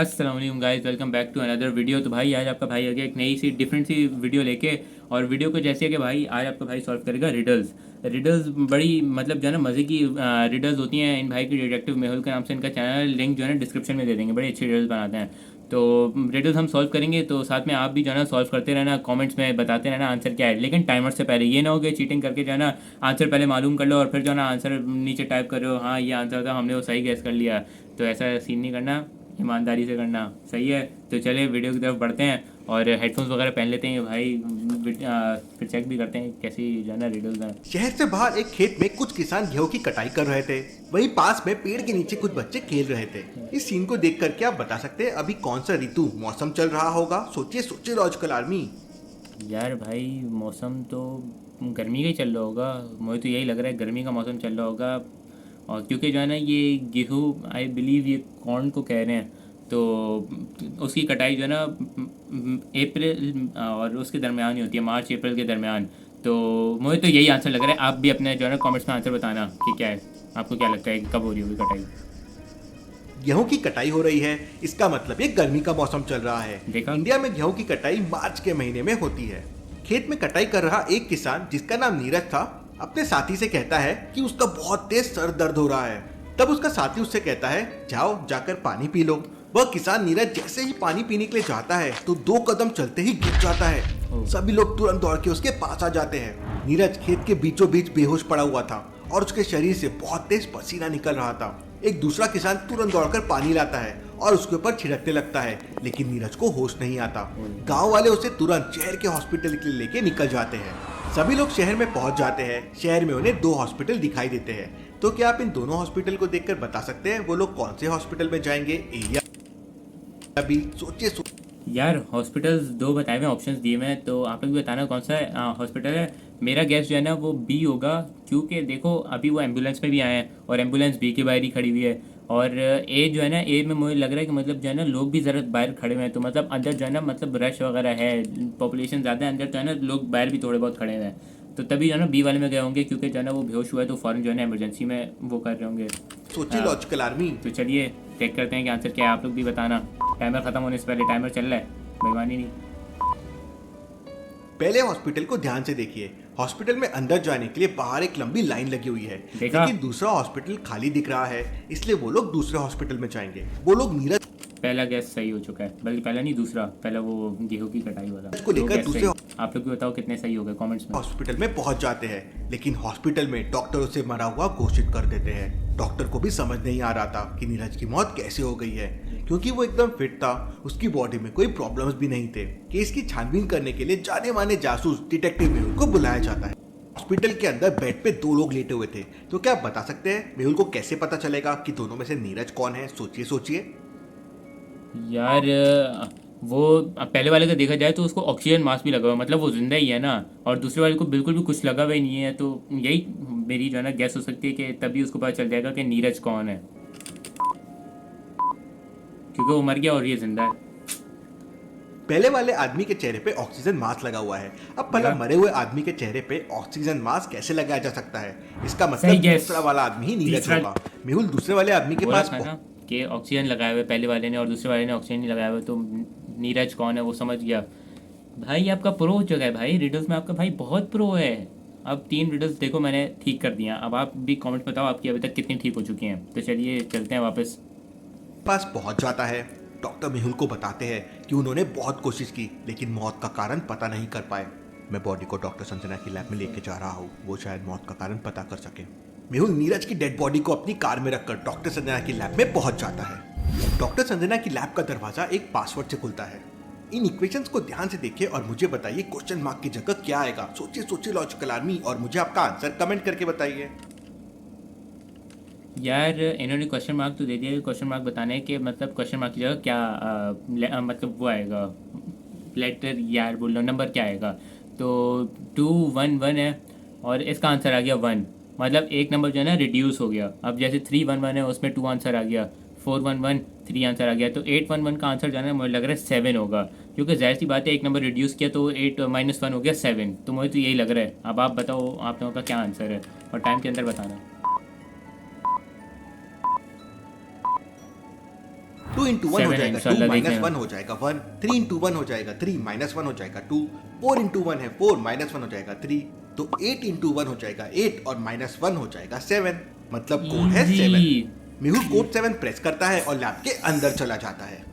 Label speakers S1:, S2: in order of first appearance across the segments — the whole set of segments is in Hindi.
S1: अस्सलाम वालेकुम guys, welcome back to another video. तो भाई आज आपका भाई आ गया एक नई सी डिफरेंट सी वीडियो लेके। और वीडियो को जैसे है कि भाई आज आपका भाई सॉल्व करेगा रिडल्स। रिडल्स बड़ी मतलब जो है ना मज़े की रिडल्स होती हैं। इन भाई की डिटेक्टिव मेहुल के नाम से इनका चैनल, लिंक जो है ना डिस्क्रिप्शन में दे देंगे। बड़ी अच्छी रिडल्स बनाते हैं। तो रिडल्स हम सॉल्व करेंगे, तो साथ में आप भी जो है ना सॉल्व करते रहना, कमेंट्स में बताते रहना आंसर क्या है। लेकिन टाइमर से पहले ये ना हो कि चीटिंग करके जो है ना आंसर पहले मालूम कर लो और फिर जो है ना आंसर नीचे टाइप कर रहे हो, हाँ ये आंसर था, हमने वो सही गैस कर लिया। तो ऐसा सीन नहीं करना, ईमानदारी से करना। सही है, तो चलिए वीडियो की तरफ बढ़ते हैं और हेडफोन्स वगैरह पहन लेते हैं भाई। फिर चेक भी करते हैं कैसी जो है ना रिडल्स हैं।
S2: शहर से बाहर एक खेत में कुछ किसान गेहूं की कटाई कर रहे थे। वहीं पास में पेड़ के नीचे कुछ बच्चे खेल रहे थे। इस सीन को देख कर क्या आप बता सकते हैं अभी कौन सा ऋतु मौसम चल रहा होगा? सोचिए सोचिए लॉजिकल आर्मी।
S1: यार भाई मौसम तो गर्मी का ही चल रहा होगा। मुझे तो यही लग रहा है गर्मी का मौसम चल रहा होगा। और क्योंकि जो है ना ये गेहूँ, आई बिलीव ये कॉर्न को कह रहे हैं। तो उसकी कटाई जो है ना अप्रैल और उसके दरमियान ही होती है, मार्च अप्रैल के दरमियान। तो मुझे तो यही आंसर लग रहा है। आप भी अपने जो है ना कमेंट्स में आंसर बताना कि क्या है, आपको क्या लगता है कि कब हो रही होगी कटाई।
S2: गेहूं की कटाई हो रही है, इसका मतलब ये गर्मी का मौसम चल रहा है।
S1: देखा।
S2: इंडिया में गेहूं की कटाई मार्च के महीने में होती है। खेत में कटाई कर रहा एक किसान जिसका नाम नीरज था, अपने साथी से कहता है कि उसका बहुत तेज सर दर्द हो रहा है। तब उसका साथी उससे कहता है जाओ जाकर पानी पी लो। वह किसान नीरज जैसे ही पानी पीने के लिए जाता है तो 2 कदम चलते ही गिर जाता है। सभी लोग तुरंत दौड़ के उसके पास आ जाते हैं। नीरज खेत के बीचों बीच बेहोश पड़ा हुआ था और उसके शरीर से बहुत तेज पसीना निकल रहा था। एक दूसरा किसान तुरंत दौड़कर पानी लाता है और उसके ऊपर छिड़कने लगता है, लेकिन नीरज को होश नहीं आता। गांव वाले उसे तुरंत शहर के हॉस्पिटल के लिए लेके निकल जाते हैं। सभी लोग शहर में पहुंच जाते हैं। शहर में उन्हें 2 हॉस्पिटल दिखाई देते हैं। तो क्या आप इन दोनों हॉस्पिटल को देखकर बता सकते हैं वो लोग कौन से हॉस्पिटल में जाएंगे? ए या बी? सोचिए
S1: यार हॉस्पिटल्स दो बताए हुए ऑप्शंस दिए हुए हैं, तो आप लोग भी बताना कौन सा हॉस्पिटल है। मेरा गैस जो है ना वो बी होगा, क्योंकि देखो अभी वो एम्बुलेंस में भी आए हैं और एम्बुलेंस बी के बाहर ही खड़ी हुई है। और ए जो है ना, ए में मुझे लग रहा है कि मतलब जो है ना लोग भी ज़रा बाहर खड़े हुए हैं, तो मतलब अंदर जो है ना मतलब रश वगैरह है, पॉपुलेशन ज़्यादा है अंदर, तो है ना लोग बाहर भी थोड़े बहुत खड़े हुए हैं। तो तभी जो है ना बी वाले में गए होंगे, क्योंकि जो है ना वो बेहोश हुआ है तो फ़ौरन जो है ना इमरजेंसी में वो कर रहे होंगे।
S2: सोचिए लॉजिकल आर्मी।
S1: तो चलिए चेक करते हैं कि आंसर क्या है। आप लोग भी बताना। टाइमर ख़त्म होने से पहले, टाइमर चल रहा है, बेईमानी नहीं।
S2: पहले हॉस्पिटल को ध्यान से देखिए। हॉस्पिटल में अंदर जाने के लिए बाहर एक लंबी लाइन लगी हुई है,
S1: देखा?
S2: लेकिन दूसरा हॉस्पिटल खाली दिख रहा है, इसलिए वो लोग दूसरे हॉस्पिटल में जाएंगे। वो लोग नीरज
S1: पहला गैस सही हो चुका है, बल्कि पहला नहीं दूसरा, पहला वो गेहूं की कटाई वाला।
S2: को
S1: दो
S2: लेकर
S1: गैस
S2: दूसरे
S1: सही। आप लोग भी बताओ कितने सही हो गए कमेंट्स में।
S2: हॉस्पिटल में पहुंच जाते हैं, लेकिन हॉस्पिटल में डॉक्टर उसे मरा हुआ घोषित कर देते हैं। डॉक्टर को भी समझ नहीं आ रहा था कि नीरज की मौत कैसे हो गई है, क्योंकि वो एकदम फिट था, उसकी बॉडी में कोई प्रॉब्लम्स भी नहीं थे। केस की छानबीन करने के लिए जाने माने जासूस डिटेक्टिव मेहुल को बुलाया जाता है। हॉस्पिटल के अंदर बेड पे 2 लोग लेटे हुए थे। तो क्या आप बता सकते हैं मेहुल को कैसे पता चलेगा कि दोनों में से नीरज कौन है? सोचिए सोचिए।
S1: यार वो पहले वाले का देखा जाए तो उसको ऑक्सीजन मास्क भी लगा हुआ है, मतलब वो जिंदा ही है ना। और दूसरे वाले को बिल्कुल भी कुछ लगा हुआ ही नहीं है, तो यही मेरी जो है ना गैस हो सकती है कि तभी उसको पता चल जाएगा कि नीरज कौन है, क्योंकि वो मर गया और ये जिंदा है।
S2: पहले वाले आदमी के चेहरे पे ऑक्सीजन मास्क लगा हुआ है। अब भला
S1: देखा?
S2: मरे हुए आदमी के चेहरे पे ऑक्सीजन मास्क कैसे लगाया जा सकता है? इसका
S1: सही
S2: मतलब
S1: गैस।
S2: दूसरा वाला आदमी ही नीरज
S1: तीसरा
S2: होगा। मेहुल दूसरे वाले आदमी के
S1: बोला
S2: पास
S1: था ना कि ऑक्सीजन लगाए हुए पहले वाले ने और दूसरे वाले ने ऑक्सीजन नहीं लगाया हुआ, तो नीरज कौन है वो समझ गया। भाई आपका प्रो हो चुका है भाई, रिडल्स में आपका भाई बहुत प्रो है। अब 3 रिडल्स देखो मैंने ठीक कर दिया। अब आप भी कमेंट बताओ आपकी अभी तक कितनी ठीक हो चुकी हैं। तो चलिए चलते हैं वापस।
S2: पहुंच जाता है। डॉक्टर मेहुल को बताते हैं कि उन्होंने बहुत कोशिश की, लेकिन मौत का कारण पता नहीं कर पाए। मैं बॉडी को डॉक्टर संजना की लैब में लेके जा रहा हूँ, वो शायद मौत का कारण पता कर सके। मेहुल नीरज की डेड बॉडी को अपनी कार में रखकर डॉक्टर संजना की लैब में पहुंच जाता है। डॉक्टर संजना की लैब का दरवाजा एक पासवर्ड से खुलता है। इन इक्वेशंस को ध्यान से देखिए और मुझे बताइए क्वेश्चन मार्क की जगह क्या आएगा। सोचिए सोचिए लॉजिकल आर्मी, और मुझे आपका आंसर कमेंट करके बताइए।
S1: यार इन्होंने क्वेश्चन मार्क तो दे दिया, क्वेश्चन मार्क बताने के मतलब क्वेश्चन मार्क की जगह क्या मतलब वो आएगा लेटर, यार बोल लो नंबर क्या आएगा। तो 211 है और इसका आंसर आ गया 1। मतलब एक नंबर जो है ना रिड्यूस हो गया। अब जैसे 311 है उसमें 2 आंसर आ गया, 411 3 आंसर आ गया, तो 811 का आंसर जो है ना मुझे लग रहा है 7 होगा, क्योंकि जाहिर सी बात है एक नंबर रिड्यूस किया तो 8 -1 हो गया 7। तो मुझे तो यही लग रहा है। अब आप बताओ आप लोगों का क्या आंसर है और टाइम के अंदर बताना।
S2: तो 2 इंटू वन हो
S1: Seven है,
S2: जाएगा 2
S1: इंशाल्लाह
S2: माइनस
S1: देखेंगे।
S2: 1 हो जाएगा 1, 3 इंटू 1 हो जाएगा 3 माइनस 1 हो जाएगा 2, 4 इंटू 1 है 4 माइनस 1 हो जाएगा 3, तो 8 इंटू 1 हो जाएगा 8 और माइनस 1 हो जाएगा 7, मतलब कोड है 7।
S1: Easy।
S2: मेहुल कोड 7 प्रेस करता है और लैब के अंदर चला जाता है।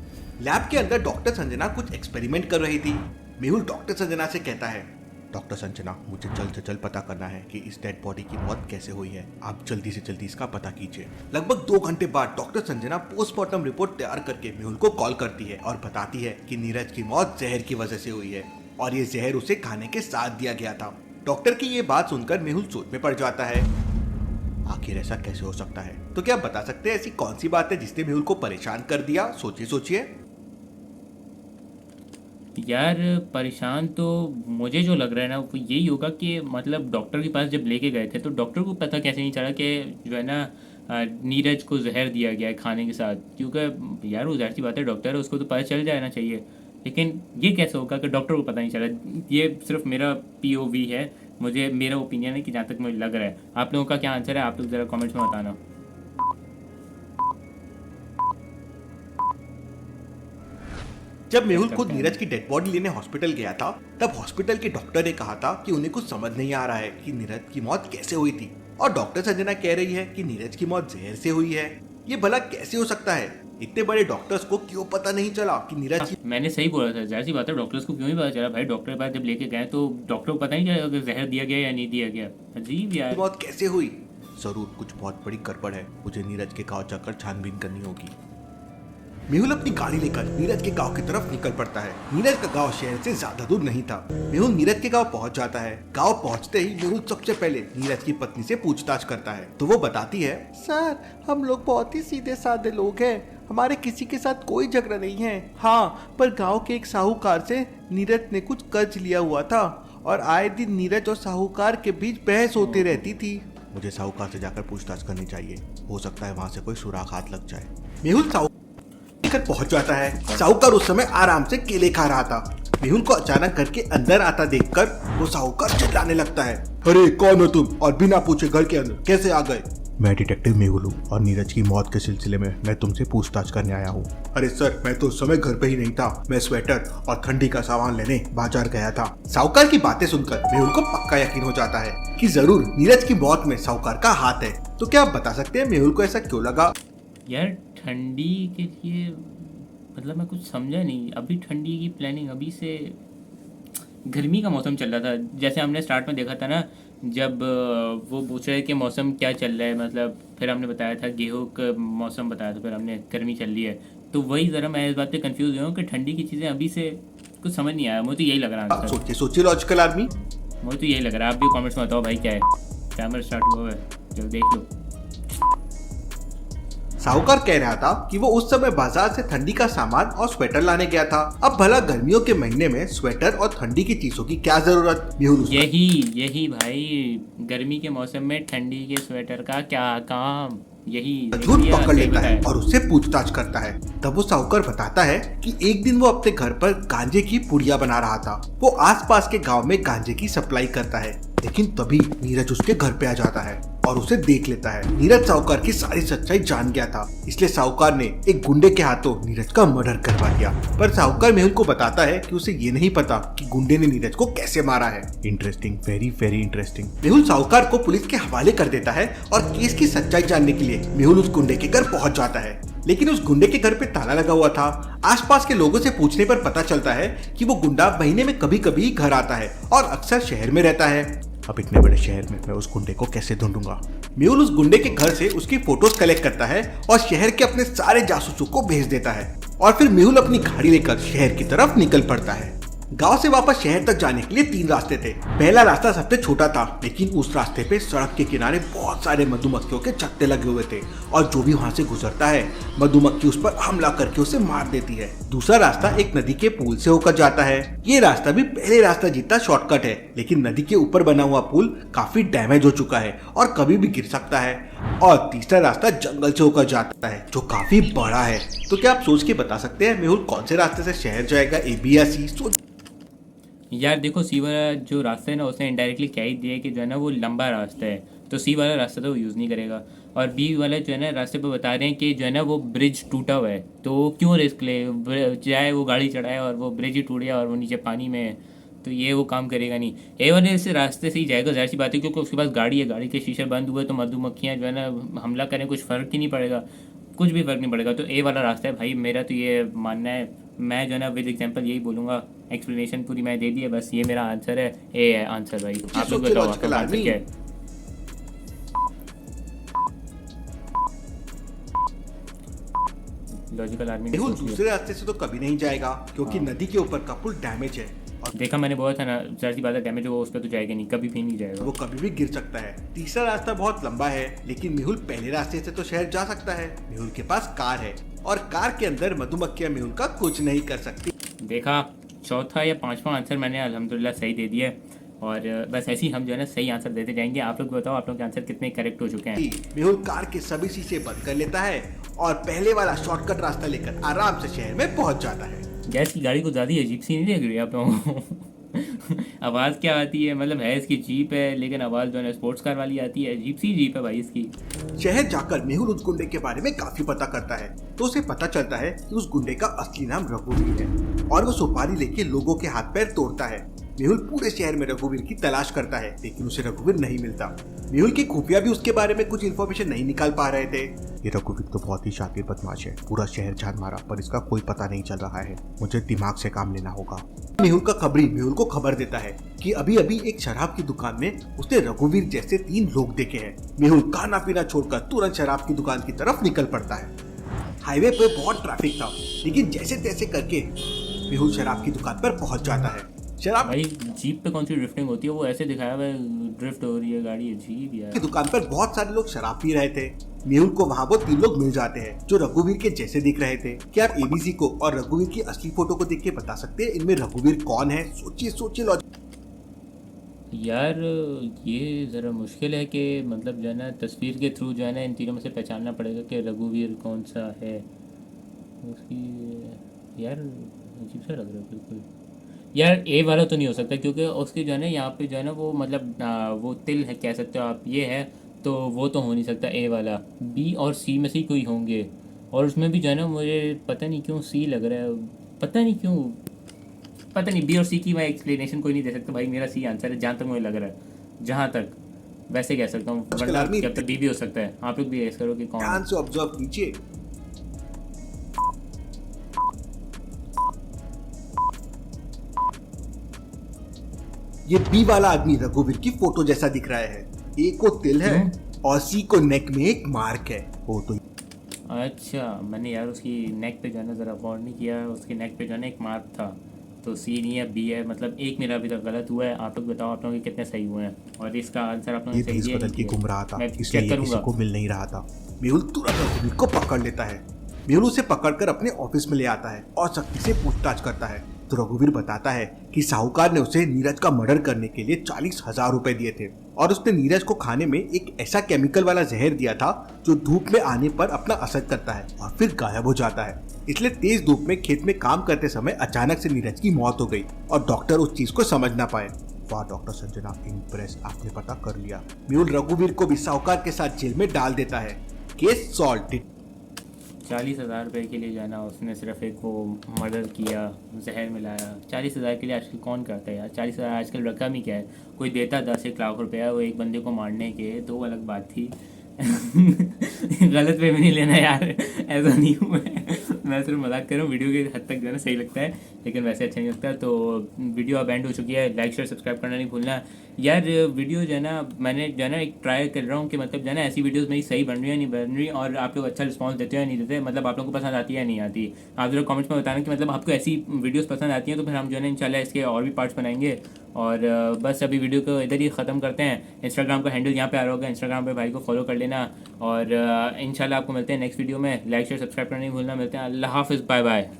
S2: लैब के अंदर डॉक्टर संजना कुछ एक्सपेरिमेंट कर रही थी। मेहुल डॉक्टर संजना से कहता है, डॉक्टर संजना, मुझे जल्द से जल्द पता करना है कि इस डेड बॉडी की मौत कैसे हुई है। आप जल्दी से जल्दी इसका पता कीजिए। लगभग 2 घंटे बाद डॉक्टर संजना पोस्टमार्टम रिपोर्ट तैयार करके मेहुल को कॉल करती है और बताती है कि नीरज की मौत जहर की वजह से हुई है और ये जहर उसे खाने के साथ दिया गया था। डॉक्टर की ये बात सुनकर मेहुल सोच में पड़ जाता है, आखिर ऐसा कैसे हो सकता है? तो क्या आप बता सकते हैं ऐसी कौन सी बात है जिसने मेहुल को परेशान कर दिया? सोचिए सोचिए।
S1: यार परेशान तो मुझे जो लग रहा है ना वो यही होगा कि मतलब डॉक्टर के पास जब लेके गए थे तो डॉक्टर को पता कैसे नहीं चला कि जो है ना नीरज को जहर दिया गया है खाने के साथ, क्योंकि यार वो जाहिर सी बात है डॉक्टर है, उसको तो पता चल जाना चाहिए। लेकिन ये कैसे होगा कि डॉक्टर को पता नहीं चला? ये सिर्फ मेरा POV है, मुझे मेरा ओपिनियन है कि जहाँ तक मुझे लग रहा है। आप लोगों का क्या आंसर है? आप लोग ज़रा कमेंट्स में बताना।
S2: जब मेहुल खुद नीरज की डेड बॉडी लेने हॉस्पिटल गया था तब हॉस्पिटल के डॉक्टर ने कहा था कि उन्हें कुछ समझ नहीं आ रहा है कि नीरज की मौत कैसे हुई थी, और डॉक्टर संजना कह रही है कि नीरज की मौत जहर से हुई है। ये भला कैसे हो सकता है? इतने बड़े डॉक्टर्स को क्यों पता नहीं चला कि नीरज की
S1: मैंने सही बोला था, जाहिर सी बात है डॉक्टर्स को क्यों ही पता चला भाई? डॉक्टर के पास जब लेके गए तो डॉक्टर को पता नहीं चला कि जहर दिया गया या नहीं दिया गया। अजीब यार।
S2: मौत कैसे हुई? जरूर कुछ बहुत बड़ी गड़बड़ है, मुझे नीरज के गांव जाकर छानबीन करनी होगी। मेहुल अपनी गाड़ी लेकर नीरज के गांव की तरफ निकल पड़ता है। नीरज का गांव शहर से ज्यादा दूर नहीं था। मेहुल नीरज के गांव पहुंच जाता है। गांव पहुंचते ही मेहुल सबसे पहले नीरज की पत्नी से पूछताछ करता है तो वो बताती है, सर हम लोग बहुत ही सीधे साधे लोग हैं, हमारे किसी के साथ कोई झगड़ा नहीं है। हाँ, पर गांव के एक साहूकार से नीरज ने कुछ कर्ज लिया हुआ था और आए दिन नीरज और साहूकार के बीच बहस होती रहती थी। मुझे साहूकार से जाकर पूछताछ करनी चाहिए, हो सकता है वहाँ से कोई सुराग हाथ लग जाए। मेहुल लेकर पहुंच जाता है। साहूकार उस समय आराम से केले खा रहा था। मेहुल को अचानक घर के अंदर आता देखकर वो साहूकार चिल्लाने लगता है, अरे कौन हो तुम और बिना पूछे घर के अंदर कैसे आ गए? मैं डिटेक्टिव मेहुल हूँ और नीरज की मौत के सिलसिले में मैं तुमसे पूछताछ करने आया हूँ। अरे सर, मैं तो उस समय घर पे ही नहीं था, मैं स्वेटर और ठंडी का सामान लेने बाजार गया था। साहूकार की बातें सुनकर मेहुल को पक्का यकीन हो जाता है कि जरूर नीरज की मौत में साहूकार का हाथ है। तो क्या आप बता सकते हैं मेहुल को ऐसा क्यों लगा?
S1: यार ठंडी के लिए मतलब मैं कुछ समझा नहीं। अभी ठंडी की प्लानिंग, अभी से गर्मी का मौसम चल रहा था, जैसे हमने स्टार्ट में देखा था ना, जब वो पूछ रहे कि मौसम क्या चल रहा है, मतलब फिर हमने बताया था गेहूं का मौसम बताया था, फिर हमने गर्मी चल रही है। तो वही ज़रा मैं इस बात पे कंफ्यूज हुआ हूँ कि ठंडी की चीज़ें अभी से कुछ समझ नहीं आया। मुझे तो यही लग रहा है।
S2: सोचिए सोचिए लॉजिकल आदमी।
S1: मुझे तो यही लग रहा है। आप भी कमेंट्स में बताओ भाई क्या है। टाइमर स्टार्ट हुआ है, चलो देख लो।
S2: साहूकार कह रहा था कि वो उस समय बाजार से ठंडी का सामान और स्वेटर लाने गया था। अब भला गर्मियों के महीने में स्वेटर और ठंडी की चीजों की क्या जरूरत?
S1: यही भाई, गर्मी के मौसम में ठंडी के स्वेटर का क्या काम? यही
S2: झूठ पकड़ लेता है और उससे पूछताछ करता है। तब वो साहूकार बताता है कि एक दिन वो अपने घर पर गांजे की पुड़िया बना रहा था। वो आसपास के गांव में गांजे की सप्लाई करता है, लेकिन तभी नीरज उसके घर पे आ जाता है और उसे देख लेता है। नीरज साहूकार की सारी सच्चाई जान गया था, इसलिए साहूकार ने एक गुंडे के हाथों नीरज का मर्डर करवा दिया। पर साहूकार मेहुल को बताता है कि उसे ये नहीं पता कि गुंडे ने नीरज को कैसे मारा है। Interesting, very very interesting. Mehul साहूकार को पुलिस के हवाले कर देता है और केस की सच्चाई जानने के लिए मेहुल उस गुंडे के घर पहुंच जाता है। लेकिन उस गुंडे के घर पे ताला लगा हुआ था। आसपास के लोगों से पूछने पर पता चलता है कि वो गुंडा महीने में कभी कभी घर आता है और अक्सर शहर में रहता है। अब इतने बड़े शहर में मैं उस गुंडे को कैसे ढूंढूंगा? मेहुल उस गुंडे के घर से उसकी फोटोज कलेक्ट करता है और शहर के अपने सारे जासूसों को भेज देता है और फिर मेहुल अपनी गाड़ी लेकर शहर की तरफ निकल पड़ता है। गांव से वापस शहर तक जाने के लिए 3 रास्ते थे। पहला रास्ता सबसे छोटा था, लेकिन उस रास्ते पे सड़क के किनारे बहुत सारे मधुमक्खियों के छत्ते लगे हुए थे और जो भी वहां से गुजरता है मधुमक्खी उस पर हमला करके उसे मार देती है। दूसरा रास्ता एक नदी के पुल से होकर जाता है। ये रास्ता भी पहले रास्ता जितना शॉर्टकट है, लेकिन नदी के ऊपर बना हुआ पुल काफी डैमेज हो चुका है और कभी भी गिर सकता है। और तीसरा रास्ता जंगल से होकर जाता है जो काफी बड़ा है। तो क्या आप सोच के बता सकते हैं मेहुल कौन से रास्ते से शहर जाएगा, A, B या C?
S1: यार देखो, सी वाला जो रास्ता है ना उसने इनडायरेक्टली कह ही दिया कि जो है ना वो लंबा रास्ता है। तो सी वाला रास्ता तो वो यूज़ नहीं करेगा। और बी वाला जो है ना रास्ते पे बता रहे हैं कि जो है ना वो ब्रिज टूटा हुआ है, तो वो क्यों रिस्क ले, चाहे वो गाड़ी चढ़ाए और वो ब्रिज ही टूट गया और वो नीचे पानी में है, तो ये वो काम करेगा नहीं। ए वाले से रास्ते से ही जाएगा, जाहिर सी बात है, क्योंकि उसके पास गाड़ी है, गाड़ी के शीशे बंद हुए तो मधुमक्खियाँ जो है ना हमला करें, कुछ फ़र्क ही नहीं पड़ेगा, कुछ भी फ़र्क नहीं पड़ेगा। तो ए वाला रास्ता है भाई, मेरा तो ये मानना है। मैं जो है ना विद एग्जांपल यही बोलूँगा, एक्सप्लेनेशन पूरी मैं दे दी है, बस ये मेरा आंसर है, ए है आंसर भाई। आप लोग बताओ आपका आंसर क्या है? लॉजिकल आर्मी ने
S2: मेहुल
S1: सोच लिया।
S2: दूसरे रास्ते से तो कभी नहीं जाएगा क्योंकि नदी के ऊपर का पुल डैमेज है और
S1: देखा मैंने बहुत है ना, जाहिर सी बात है डैमेज हुआ उस पर तो जाएगा नहीं, कभी भी नहीं जाएगा।
S2: वो कभी भी गिर सकता है। तीसरा रास्ता बहुत लंबा है लेकिन मेहुल पहले रास्ते से तो शहर जा सकता है। मेहुल के पास कार है और कार के अंदर मधुमक्खियां मेहुल का कुछ नहीं कर सकती।
S1: देखा, चौथा या पांचवा आंसर मैंने अल्हम्दुलिल्लाह सही दे दिया है। और बस ऐसे ही हम जो है ना सही आंसर देते जाएंगे। आप लोग बताओ आप लोग के आंसर कितने करेक्ट हो चुके हैं।
S2: मेहुल कार के सभी शीशे बंद कर लेता है और पहले वाला शॉर्टकट रास्ता लेकर आराम से शहर में पहुंच जाता है।
S1: गैस की गाड़ी को ज़्यादा अजीब सी नहीं लग रही आप लोगों को? आवाज़ क्या आती है, मतलब है इसकी जीप है लेकिन आवाज़ जो है स्पोर्ट्स कार वाली आती है, अजीब सी जीप है भाई इसकी।
S2: शहर जाकर मेहुल उस गुंडे के बारे में काफी पता करता है तो उसे पता चलता है कि उस गुंडे का असली नाम रघुवीर है और वो सुपारी लेके लोगों के हाथ पैर तोड़ता है। मेहुल पूरे शहर में रघुवीर की तलाश करता है लेकिन उसे रघुवीर नहीं मिलता। मेहुल के खुफिया भी उसके बारे में कुछ इन्फॉर्मेशन नहीं निकाल पा रहे थे। ये रघुवीर तो बहुत ही शातिर बदमाश है, पूरा शहर छान मारा पर इसका कोई पता नहीं चल रहा है, मुझे दिमाग से काम लेना होगा। मेहुल का खबरी मेहुल को खबर देता है कि अभी अभी एक शराब की दुकान में उसने रघुवीर जैसे 3 लोग देखे हैं। मेहुल खाना पीना छोड़कर तुरंत शराब की दुकान की तरफ निकल पड़ता है। हाईवे पे बहुत ट्रैफिक था लेकिन जैसे तैसे करके मेहुल शराब की दुकान पर पहुंच जाता है। शराब
S1: भाई जीप पे कौन सी ड्रिफ्टिंग होती है, वो ऐसे दिखाया हुआ है ड्रिफ्ट हो रही है गाड़ी, अजीब
S2: की
S1: यार।
S2: दुकान पर बहुत सारे लोग शराब पी रहे थे। मेहुल को वहाँ वो 3 लोग मिल जाते हैं जो रघुवीर के जैसे दिख रहे थे। क्या आप एबीसी को और रघुवीर की असली फोटो को देख के बता सकते हैं इनमें रघुवीर कौन है? सोचिए सोचिए
S1: यार ये ज़रा मुश्किल है कि मतलब जो है ना तस्वीर के थ्रू जो है ना इन तीनों में से पहचानना पड़ेगा कि रघुवीर कौन सा है। उसकी यार अजीब सा लग रहा है बिल्कुल। यार ए वाला तो नहीं हो सकता क्योंकि उसकी जो है ना यहाँ पे जो है ना वो मतलब वो तिल है कह सकते हो आप, ये है, तो वो तो हो नहीं सकता ए वाला। बी और सी में से ही कोई होंगे और उसमें भी जो है ना मुझे पता नहीं क्यों सी लग रहा है, पता नहीं क्यों, पता नहीं। बी और सी की मैं एक्सप्लेनेशन कोई नहीं दे सकता भाई, मेरा सी आंसर है जहाँ तक मुझे लग रहा है, जहाँ तक वैसे कह सकता हूँ, वरना जब तक बी भी हो सकता है। आप लोग भी ऐसा करो कि कौन है।
S2: ध्यान से ऑब्जर्व कीजिए। ये बी वाला आदमी रघुवीर की फोटो जैसा दिख रहा है। ए को तिल है और सी को नेक में एक मार्क है। वो तो
S1: अच्छा, मैंने यार उसकी नेक पे जो है ना ज़रा गौर नहीं किया, उसकी नेक पे जो है ना एक मार्क था, तो सी नहीं है बी है, मतलब एक मेरा अभी तक गलत हुआ है। आप लोग बताओ आप लोगों के कितने सही हुए हैं और इसका आंसर आप लोगों
S2: ये
S1: ने सही
S2: भेस
S1: दिया
S2: बदल के घूम रहा था
S1: मैं
S2: इसलिए
S1: चेक
S2: ये किसी
S1: करूँगा।
S2: को मिल नहीं रहा था। मेहुल तुरंत रघुवीर को पकड़ लेता है। मेहुल उसे पकड़कर अपने ऑफिस में ले आता है और सख्ती से पूछताछ करता है तो रघुवीर बताता है कि साहूकार ने उसे नीरज का मर्डर करने के लिए 40,000 रुपए दिए थे और उसने नीरज को खाने में एक ऐसा केमिकल वाला जहर दिया था जो धूप में आने पर अपना असर करता है और फिर गायब हो जाता है। इसलिए तेज धूप में खेत में काम करते समय अचानक से नीरज की मौत हो गई और डॉक्टर उस चीज को समझ ना पाए। वाह डॉक्टर संजना, इम्प्रेस, आपने पता कर लिया। मेहुल रघुवीर को भी साहूकार के साथ जेल में डाल देता है। Case solve.
S1: 40,000 रुपये के लिए जाना, उसने सिर्फ एक वो मर्डर किया, जहर मिलाया। 40,000 के लिए आजकल कौन करता है यार? 40,000 आजकल रकम ही क्या है, कोई देता 10-1 लाख रुपया वो एक बंदे को मारने के, तो अलग बात थी। गलत पे भी नहीं लेना यार, ऐसा नहीं हूँ मैं सिर्फ मजाक कर रहा हूँ। वीडियो के हद तक जो है ना सही लगता है लेकिन वैसे अच्छा नहीं लगता। तो वीडियो अब एंड हो चुकी है, लाइक शेयर सब्सक्राइब करना नहीं भूलना यार। वीडियो जो है ना मैंने जो है ना एक ट्राई कर रहा हूँ कि मतलब जो है ना ऐसी वीडियोस मेरी सही बन रही है नहीं बन रही, और आप लोग अच्छा रिस्पांस देते हो या नहीं देते, मतलब आप लोगों को पसंद आती है या नहीं आती। आप जरा कमेंट्स में बताना कि मतलब आपको ऐसी वीडियोस पसंद आती हैं, तो फिर हम जो है ना इंशाल्लाह इसके और भी पार्ट्स बनाएंगे। और बस अभी वीडियो को इधर ही ख़त्म करते हैं। इंस्टाग्राम का हैंडल यहाँ पे आ रहा होगा, इंस्टाग्राम पे भाई को फॉलो कर लेना और इंशाल्लाह आपको मिलते हैं नेक्स्ट वीडियो में। लाइक शेयर सब्सक्राइब करना नहीं भूलना। मिलते हैं, अल्लाह हाफिज़, बाय बाय।